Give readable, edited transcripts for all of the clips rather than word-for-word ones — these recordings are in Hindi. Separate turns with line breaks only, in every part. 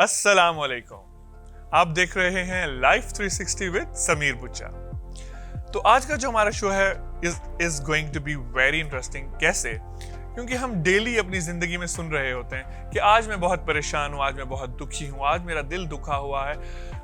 अस्सलाम वालेकुम। आप देख रहे हैं लाइफ 360 विद समीर बुच्चा। तो आज का जो हमारा शो है is going to be very interesting. कैसे? क्योंकि हम डेली अपनी जिंदगी में सुन रहे होते हैं कि आज मैं बहुत परेशान हूँ, आज मैं बहुत दुखी हूँ, आज मेरा दिल दुखा हुआ है,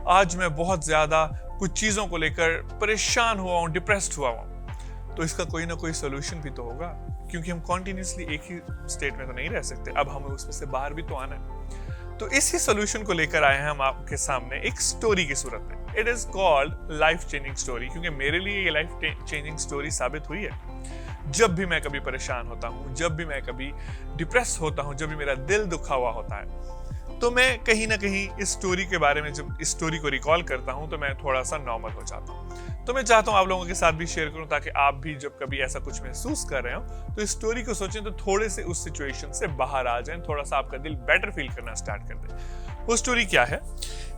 आज मैं बहुत ज्यादा कुछ चीजों को लेकर परेशान हुआ हूँ, डिप्रेस्ड हुआ हूँ। तो इसका कोई ना कोई सोल्यूशन भी तो होगा, क्योंकि हम कॉन्टिन्यूसली एक ही स्टेट में तो नहीं रह सकते। अब हमें उसमें से बाहर भी तो आना है। तो इसी सोल्यूशन को लेकर आए हैं हम आपके सामने एक स्टोरी की सूरत में। It is called life changing story, क्योंकि मेरे लिए ये लाइफ चेंजिंग स्टोरी साबित हुई है। जब भी मैं कभी परेशान होता हूँ, जब भी मैं कभी डिप्रेस होता हूँ, जब भी मेरा दिल दुखा हुआ होता है, तो मैं कहीं ना कहीं इस स्टोरी के बारे में जब इस स्टोरी को रिकॉल करता हूँ तो मैं थोड़ा सा नॉर्मल हो जाता हूँ। तो मैं चाहता हूँ आप लोगों के साथ भी शेयर करूँ, ताकि आप भी जब कभी ऐसा कुछ महसूस कर रहे हो तो इस स्टोरी को सोचें तो थोड़े से उस सिचुएशन से बाहर आ जाएं, थोड़ा सा आपका दिल बेटर फील करना स्टार्ट कर दे। वो स्टोरी क्या है?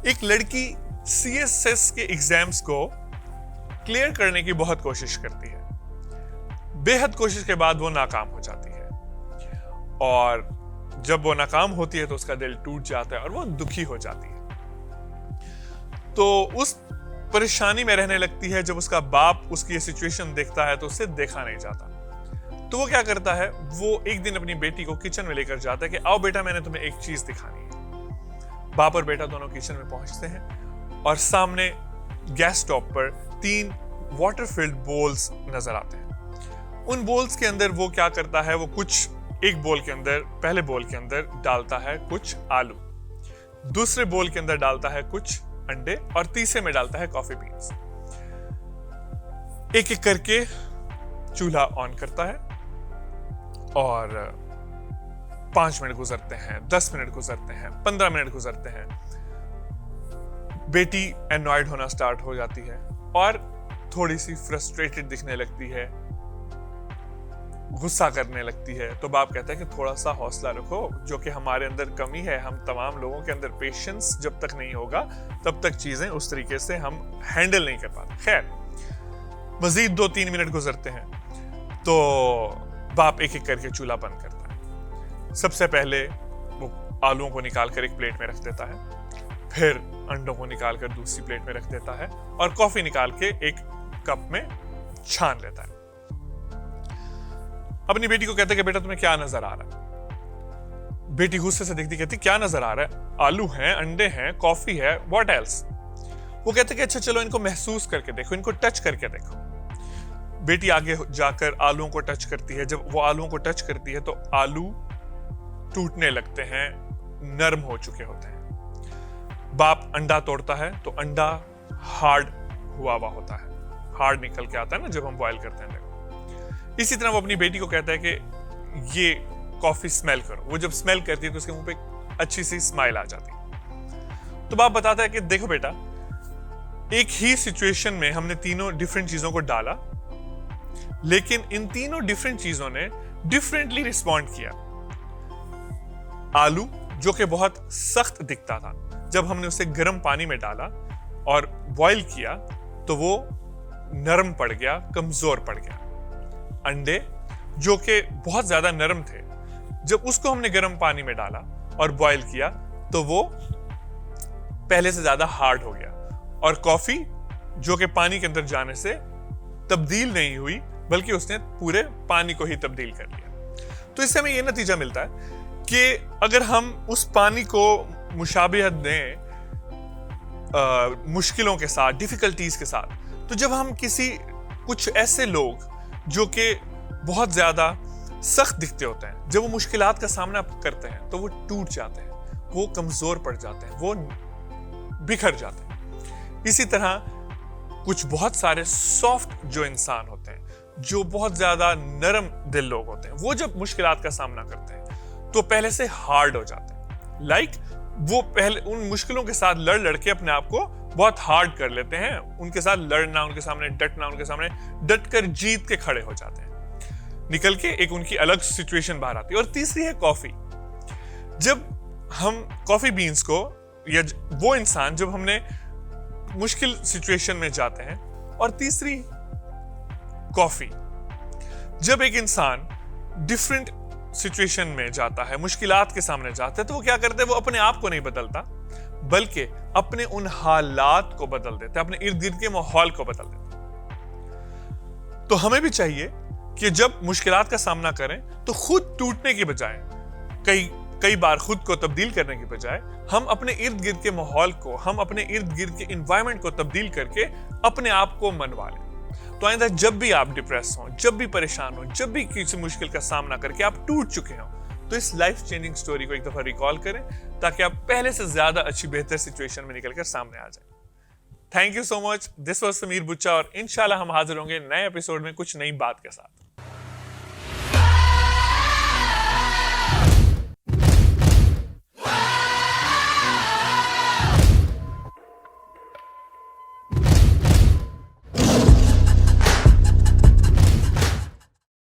एक लड़की CSS के एग्जाम्स को क्लियर करने की बहुत कोशिश करती है। बेहद कोशिश के बाद वो नाकाम हो जाती है, और जब वो नाकाम होती है तो उसका दिल टूट जाता है और वो दुखी हो जाती है। तो उस परेशानी में रहने लगती है। जब उसका बाप उसकी ये सिचुएशन देखता है तो उससे देखा नहीं जाता। तो वो क्या करता है, वो एक दिन अपनी बेटी को किचन में लेकर जाता है कि आओ बेटा, मैंने तुम्हें एक चीज दिखानी है। बाप और बेटा दोनों किचन में पहुंचते हैं और सामने गैस टॉप पर 3 वाटर फिल्ड बोल्स नजर आते हैं। उन बोल्स के अंदर वो क्या करता है, वो कुछ एक बोल के अंदर, पहले बोल के अंदर डालता है कुछ आलू, दूसरे बोल के अंदर डालता है कुछ अंडे, और तीसरे में डालता है कॉफी बीन्स। एक एक करके चूल्हा ऑन करता है और 5 मिनट गुजरते हैं, 10 मिनट गुजरते हैं, 15 मिनट गुजरते हैं। बेटी एनॉयड होना स्टार्ट हो जाती है और थोड़ी सी फ्रस्ट्रेटेड दिखने लगती है, गुस्सा करने लगती है। तो बाप कहता है कि थोड़ा सा हौसला रखो, जो कि हमारे अंदर कमी है। हम तमाम लोगों के अंदर पेशेंस जब तक नहीं होगा तब तक चीजें उस तरीके से हम हैंडल नहीं कर पाते। खैर, मजीद 2-3 मिनट गुजरते हैं तो बाप एक एक करके चूल्हा बंद करता है। सबसे पहले वो आलूओं को निकालकर एक प्लेट में रख देता है, फिर अंडों को निकालकर दूसरी प्लेट में रख देता है, और कॉफी निकाल के एक कप में छान लेता है। अपनी बेटी को कहते कि बेटा तुम्हें क्या नजर आ रहा है? बेटी गुस्से से देखती, कहती क्या नजर आ रहा है? आलू हैं, अंडे हैं, कॉफी है, व्हाट एल्स? वो कहते कि अच्छा चलो इनको महसूस करके देखो, इनको टच करके देखो। बेटी आगे जाकर आलूओं को टच करती है। जब वो आलूओं को टच करती है तो आलू टूटने लगते हैं, नरम हो चुके होते हैं। बाप अंडा तोड़ता है तो अंडा हार्ड हुआ होता है, हार्ड निकल के आता है ना जब हम बॉयल करते हैं। इसी तरह वो अपनी बेटी को कहता है कि ये कॉफी स्मेल करो। वो जब स्मेल करती है तो उसके मुंह पे अच्छी सी स्माइल आ जाती है। तो बाप बताता है कि देखो बेटा, एक ही सिचुएशन में हमने तीनों डिफरेंट चीजों को डाला, लेकिन इन तीनों डिफरेंट चीजों ने डिफरेंटली रिस्पॉन्ड किया। आलू जो कि बहुत सख्त दिखता था, जब हमने उसे गर्म पानी में डाला और बॉईल किया तो वो नरम पड़ गया, कमजोर पड़ गया। अंडे जो कि बहुत ज्यादा नरम थे, जब उसको हमने गर्म पानी में डाला और बॉईल किया तो वो पहले से ज्यादा हार्ड हो गया। और कॉफी जो कि पानी के अंदर जाने से तब्दील नहीं हुई, बल्कि उसने पूरे पानी को ही तब्दील कर लिया। तो इससे हमें यह नतीजा मिलता है कि अगर हम उस पानी को मुशाबिहत दें मुश्किलों के साथ, डिफिकल्टीज के साथ, तो जब हम कुछ ऐसे लोग जो कि बहुत ज्यादा सख्त दिखते होते हैं, जब वो मुश्किलात का सामना करते हैं तो वो टूट जाते हैं, वो कमजोर पड़ जाते हैं, वो बिखर जाते हैं। इसी तरह कुछ बहुत सारे सॉफ्ट जो इंसान होते हैं, जो बहुत ज्यादा नरम दिल लोग होते हैं, वो जब मुश्किलात का सामना करते हैं तो पहले से हार्ड हो जाते हैं। वो पहले उन मुश्किलों के साथ लड़ के अपने आप को बहुत हार्ड कर लेते हैं। उनके साथ लड़ना, उनके सामने डटना, उनके सामने डटकर जीत के खड़े हो जाते हैं, निकल के एक उनकी अलग सिचुएशन बाहर आती है। और तीसरी है कॉफी। जब हम कॉफी बीन्स को, या वो इंसान जब हमने मुश्किल सिचुएशन में जाते हैं। और तीसरी कॉफी, जब एक इंसान डिफरेंट सिचुएशन में जाता है, मुश्किलात के सामने जाता है, तो वो क्या करता है, वो अपने आप को नहीं बदलता बल्कि अपने उन हालात को बदल देता है, अपने इर्द गिर्द के माहौल को बदल देता है। तो हमें भी चाहिए कि जब मुश्किलात का सामना करें तो खुद टूटने की बजाय, कई बार खुद को तब्दील करने की बजाय, हम अपने इर्द गिर्द के माहौल को, हम अपने इर्द गिर्द के एनवायरनमेंट को तब्दील करके अपने आप को मनवा लें। तो आइंदा जब भी आप डिप्रेस हो, जब भी परेशान हो, जब भी किसी मुश्किल का सामना करके आप टूट चुके हो, तो इस लाइफ चेंजिंग स्टोरी को एक दफा रिकॉल करें ताकि आप पहले से ज्यादा अच्छी बेहतर सिचुएशन में निकलकर सामने आ जाए। Thank you so much. This was Sameer Buchha और इंशाल्लाह हम हाजिर होंगे नए एपिसोड में कुछ नई बात के साथ।